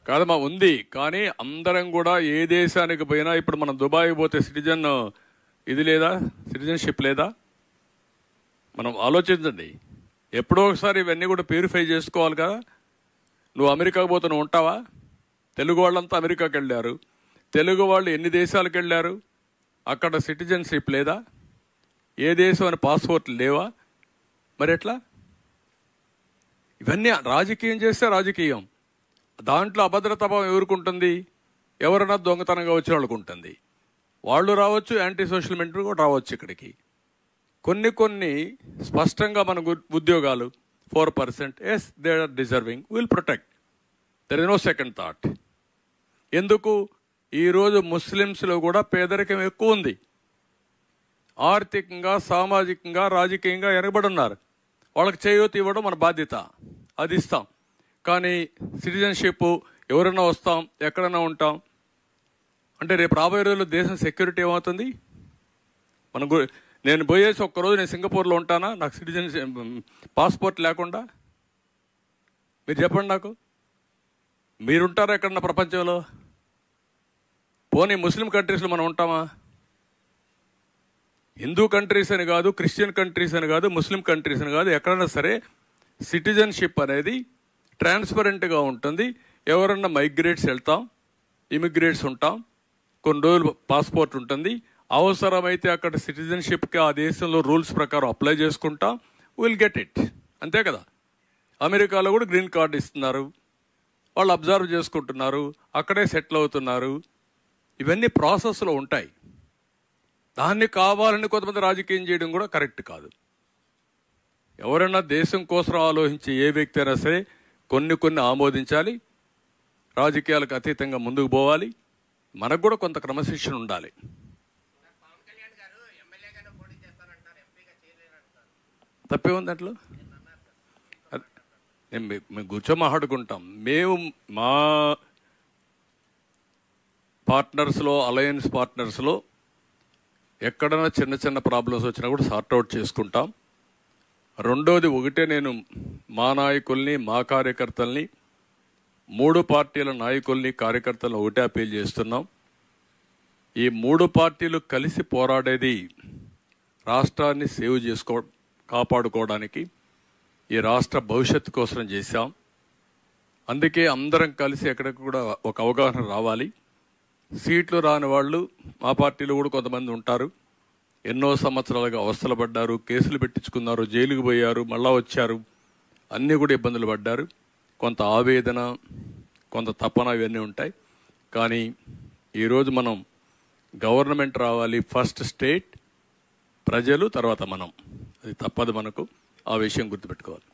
కాదమ్మా ఉంది. కానీ అందరం కూడా ఏ దేశానికి పోయినా ఇప్పుడు మనం దుబాయ్ పోతే ఇది లేదా, సిటిజన్షిప్ లేదా? మనం ఆలోచించండి. ఎప్పుడో ఒకసారి ఇవన్నీ కూడా ప్యూరిఫై చేసుకోవాలి కదా. నువ్వు అమెరికాకు పోతే నువ్వు ఉంటావా? తెలుగు వాళ్ళంతా అమెరికాకి వెళ్ళారు. తెలుగు వాళ్ళు ఎన్ని దేశాలకు వెళ్ళారు? అక్కడ సిటిజన్షిప్ లేదా? ఏ దేశం అని పాస్పోర్ట్లు లేవా? మరి ఎట్లా? ఇవన్నీ రాజకీయం చేస్తే రాజకీయం. దాంట్లో అభద్రతాభావం ఎవరుకుంటుంది? ఎవరైనా దొంగతనంగా వచ్చిన వాళ్ళకు ఉంటుంది. వాళ్ళు రావచ్చు, యాంటీ సోషల్ మెంటల్ కూడా రావచ్చు ఇక్కడికి. కొన్ని స్పష్టంగా మన ఉద్యోగాలు 4%, as they are deserving, will protect, there is no second thought. ఎందుకు? ఈరోజు ముస్లిమ్స్లో కూడా పేదరికం ఎక్కువ ఉంది. ఆర్థికంగా, సామాజికంగా, రాజకీయంగా వెనకబడి ఉన్నారు. వాళ్ళకి చేయూత ఇవ్వడం మన బాధ్యత, అది ఇస్తాం. కానీ సిటిజన్షిప్ ఎవరైనా వస్తాం, ఎక్కడైనా ఉంటాం అంటే రేపు రాబోయే రోజుల్లో దేశం సెక్యూరిటీ ఏమవుతుంది? నేను పోయేసి ఒక్కరోజు నేను సింగపూర్లో ఉంటానా నాకు సిటిజన్షిప్ పాస్పోర్ట్ లేకుండా? మీరు చెప్పండి నాకు. మీరుంటారా ఎక్కడన్నా ప్రపంచంలో? పోనీ ముస్లిం కంట్రీస్లో మనం ఉంటామా? హిందూ కంట్రీస్ అని కాదు, క్రిస్టియన్ కంట్రీస్ అని కాదు, ముస్లిం కంట్రీస్ అని కాదు, ఎక్కడైనా సరే సిటిజన్షిప్ అనేది ట్రాన్స్పరెంట్గా ఉంటుంది. ఎవరన్నా మైగ్రేట్స్ వెళ్తాం, ఇమిగ్రేట్స్ ఉంటాం, కొన్ని రోజులు పాస్పోర్ట్ ఉంటుంది. అవసరమైతే అక్కడ సిటిజన్షిప్కి ఆ దేశంలో రూల్స్ ప్రకారం అప్లై చేసుకుంటాం, విల్ గెట్ ఇట్. అంతే కదా. అమెరికాలో కూడా గ్రీన్ కార్డు ఇస్తున్నారు, వాళ్ళు అబ్జర్వ్ చేసుకుంటున్నారు, అక్కడే సెటిల్ అవుతున్నారు. ఇవన్నీ ప్రాసెస్లో ఉంటాయి. దాన్ని కావాలని కొంతమంది రాజకీయం చేయడం కూడా కరెక్ట్ కాదు. ఎవరైనా దేశం కోసం ఆలోచించే ఏ వ్యక్తి అయినా సరే కొన్ని ఆమోదించాలి, రాజకీయాలకు అతీతంగా ముందుకు పోవాలి. మనకు కూడా కొంత క్రమశిక్షణ ఉండాలి. తప్పే ఉంది అట్లా. మేము కూర్చో మాట్లాడుకుంటాం. మేము మా పార్ట్నర్స్లో, అలయన్స్ పార్ట్నర్స్లో ఎక్కడైనా చిన్న ప్రాబ్లమ్స్ వచ్చినా కూడా సార్ట్అవుట్ చేసుకుంటాం. రెండోది, నేను మా నాయకుల్ని, మా కార్యకర్తల్ని, 3 పార్టీల నాయకుల్ని, కార్యకర్తలను ఒకటే అపీల్ చేస్తున్నాం. ఈ 3 పార్టీలు కలిసి పోరాడేది రాష్ట్రాన్ని కాపాడుకోవడానికి, ఈ రాష్ట్ర భవిష్యత్తు కోసం చేశాం. అందుకే అందరం కలిసి ఎక్కడికి కూడా ఒక అవగాహన రావాలి. సీట్లు రాని వాళ్ళు మా పార్టీలో కూడా కొంతమంది ఉంటారు. ఎన్నో సంవత్సరాలుగా అవస్థలు పడ్డారు, కేసులు పెట్టించుకున్నారు, జైలుకు పోయారు, మళ్ళా వచ్చారు, అన్నీ కూడా ఇబ్బందులు పడ్డారు. కొంత ఆవేదన, కొంత తపన ఇవన్నీ ఉంటాయి. కానీ ఈరోజు మనం గవర్నమెంట్ రావాలి, ఫస్ట్ స్టేట్, ప్రజలు, తర్వాత మనం. అది తప్పదు మనకు. ఆ విషయం గుర్తుపెట్టుకోవాలి.